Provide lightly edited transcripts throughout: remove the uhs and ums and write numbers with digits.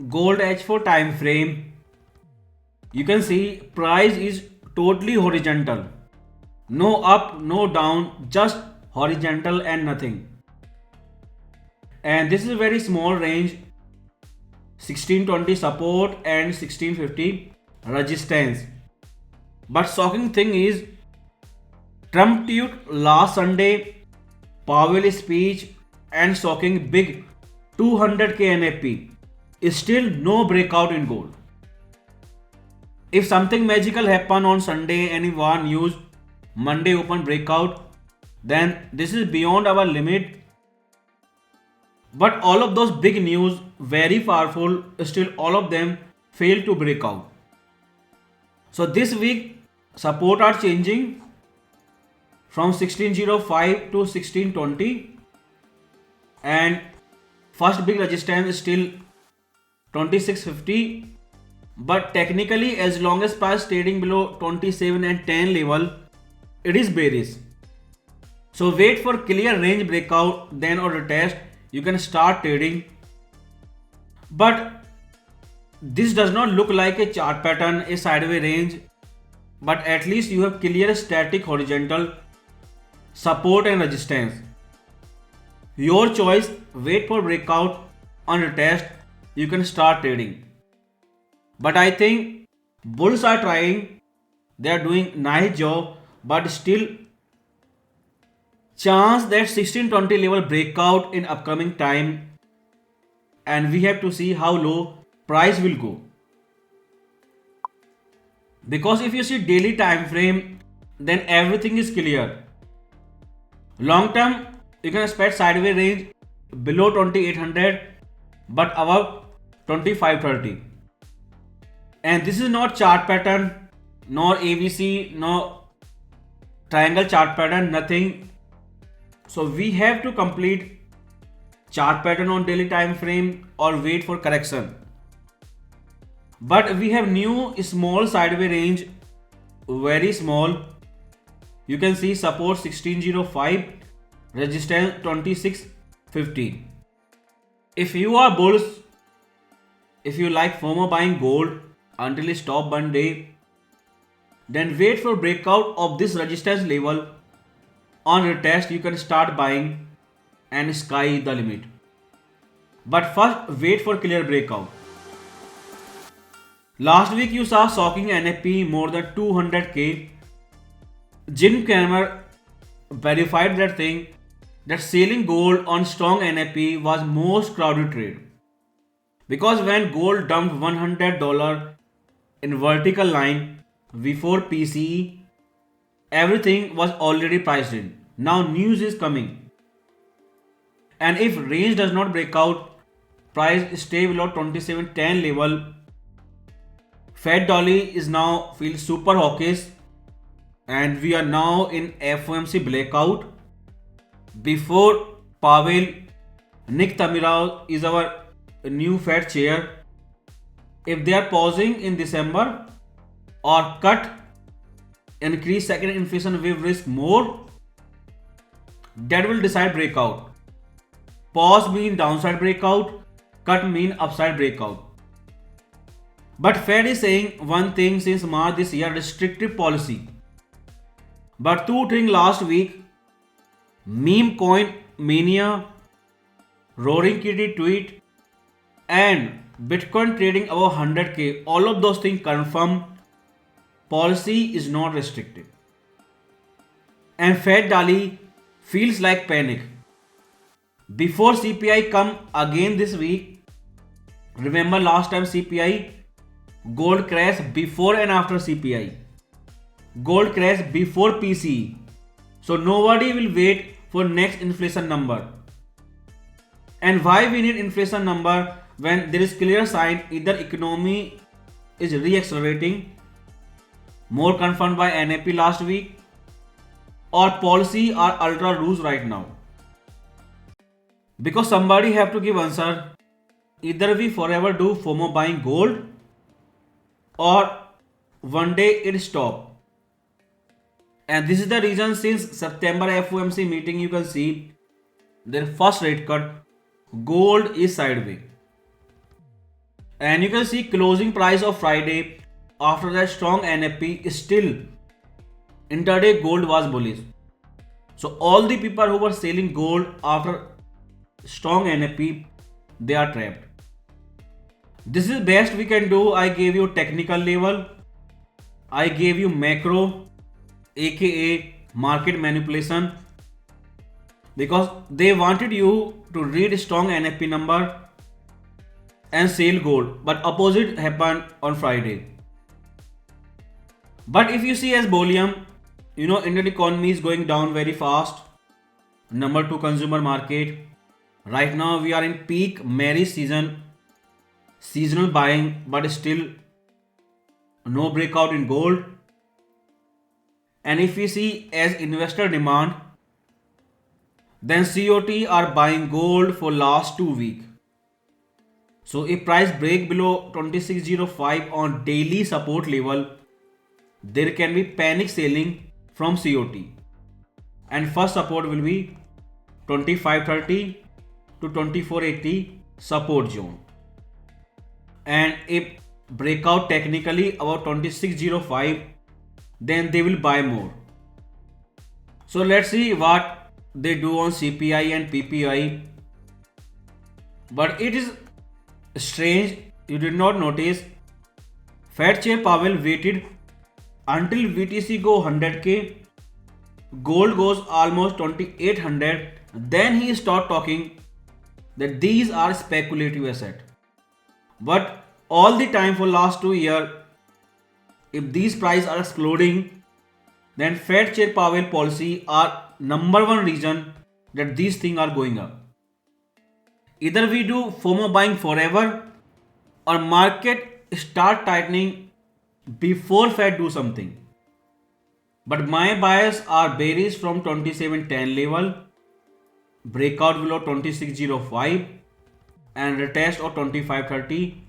Gold H4 time frame, you can see price is totally horizontal. No up, no down, just horizontal and nothing. And this is a very small range, 1620 support and 1650 resistance. But shocking thing is Trump tweet last Sunday, Powell speech and shocking big 200k NFP is still no breakout in gold. If something magical happen on Sunday and war news, Monday open breakout, then this is beyond our limit. But all of those big news, very powerful, still all of them fail to break out. So this week, support are changing from 1605 to 1620, and first big resistance is still 2650. But technically, as long as price trading below 27 and 10 level, it is bearish. So wait for clear range breakout, then or retest, you can start trading. But this does not look like a chart pattern, a sideways range, but at least you have clear static horizontal support and resistance. Your choice, wait for breakout on retest, you can start trading. But I think bulls are trying, they are doing nice job, but still chance that 1620 level breakout in upcoming time, and we have to see how low price will go. Because if you see daily time frame, then everything is clear. Long term, you can expect sideways range below 2800 but above 2530. And this is not chart pattern, nor ABC, nor triangle chart pattern, nothing. So we have to complete chart pattern on daily time frame or wait for correction. But we have new small sideways range, very small. You can see support 1605, resistance 2650. If you are bulls, if you like FOMO buying gold until it stop one day, then wait for breakout of this resistance level. On retest, you can start buying and sky the limit. But first, wait for clear breakout. Last week you saw shocking NFP more than 200k. Jim Cramer verified that thing, that selling gold on strong NFP was most crowded trade. Because when gold dumped $100 in vertical line before PCE, everything was already priced in. Now news is coming. And if range does not break out, price stay below 2710 level. Fed Dolly is now feels super hawkish, and we are now in FOMC blackout. Before Powell, Nick Tamirao is our new Fed chair. If they are pausing in December or cut, increase second inflation wave risk more, that will decide breakout. Pause mean downside breakout, cut mean upside breakout. But Fed is saying one thing since March this year, restrictive policy. But two things last week, meme coin mania, roaring kitty tweet, and Bitcoin trading above 100k, all of those things confirm policy is not restrictive. And Fed Dali feels like panic. Before CPI come again this week, remember last time CPI, gold crash before and after CPI. Gold crash before PCE. So nobody will wait for next inflation number. And why we need inflation number when there is clear sign either economy is re-accelerating, more confirmed by NAP last week, or policy are ultra loose right now. Because somebody have to give answer. Either we forever do FOMO buying gold or one day it stop. And this is the reason since September FOMC meeting you can see their first rate cut, gold is sideways. And you can see closing price of Friday after that strong NFP is still intraday gold was bullish. So all the people who were selling gold after strong NFP, they are trapped. This is best we can do. I gave you technical level, I gave you macro, aka market manipulation, because they wanted you to read strong NFP number and sell gold, but opposite happened on Friday. But if you see as volume, Indian economy is going down very fast. Number two, consumer market. Right now we are in peak marriage season, seasonal buying, but still no breakout in gold. And if we see as investor demand, then COT are buying gold for last 2 weeks. So if price break below 2605 on daily support level, there can be panic selling from COT. And first support will be 2530 to 2480 support zone. And if breakout technically about 2605, then they will buy more. So let's see what they do on CPI and PPI. But it is strange, you did not notice. Fed Chair Powell waited until VTC go 100k, gold goes almost 2800, then he start talking that these are speculative asset. But all the time for last 2 years, if these prices are exploding, then Fed Chair Powell policy are number one reason that these things are going up. Either we do FOMO buying forever or market start tightening before Fed do something. But my bias are bearish from 2710 level, breakout below 2605 and retest of 2530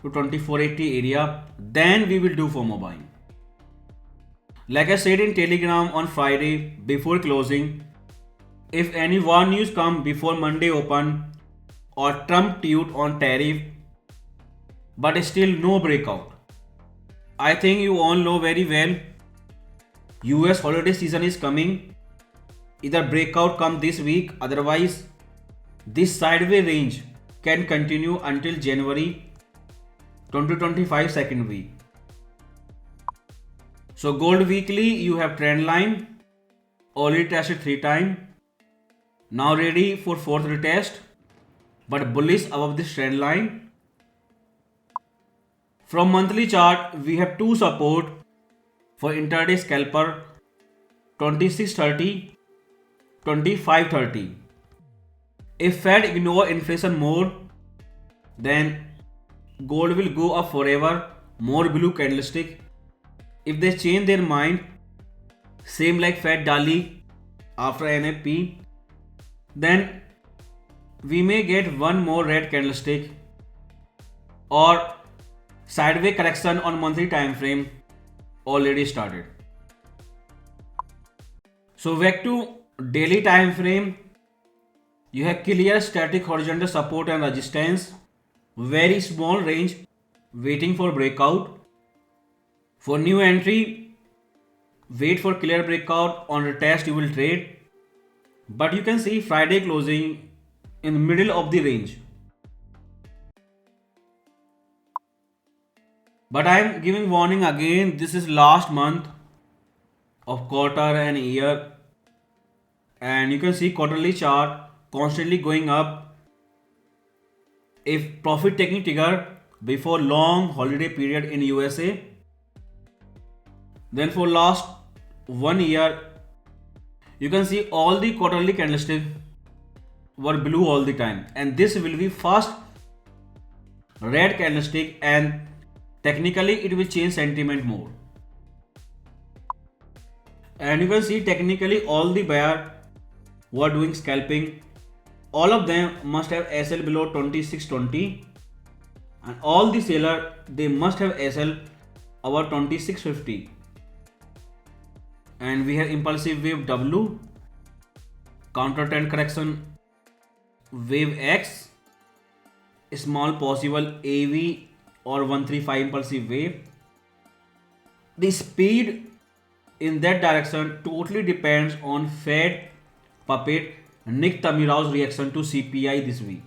to 2480 area, then we will do FOMO buying. Like I said in Telegram on Friday before closing, if any war news come before Monday open or Trump tweet on tariff, but still no breakout, I think you all know very well US holiday season is coming. Either breakout come this week, otherwise this sideways range can continue until January 2025 second week. So gold weekly, you have trend line already tested 3 times, now ready for fourth retest, but bullish above this trend line. From monthly chart, we have two support for intraday scalper, 2630, 2530. If Fed ignore inflation more, then gold will go up forever, more blue candlestick. If they change their mind, same like Fed Dali after NFP, then we may get one more red candlestick or sideways correction on monthly time frame already started. So back to daily time frame, you have clear static horizontal support and resistance, very small range waiting for breakout. For new entry, wait for clear breakout, on retest you will trade. But you can see Friday closing in the middle of the range. But I am giving warning again, this is last month of quarter and year, and you can see quarterly chart constantly going up. If profit taking trigger before long holiday period in USA, then for last 1 year, you can see all the quarterly candlesticks were blue all the time, and this will be first red candlestick, and technically it will change sentiment more. And you can see technically all the buyer who are doing scalping, all of them must have SL below 2620, and all the seller they must have SL over 2650. And we have impulsive wave W, counter trend correction wave X, small possible AV or 135 impulsive wave. The speed in that direction totally depends on Fed puppet Nick Tamirao's reaction to CPI this week.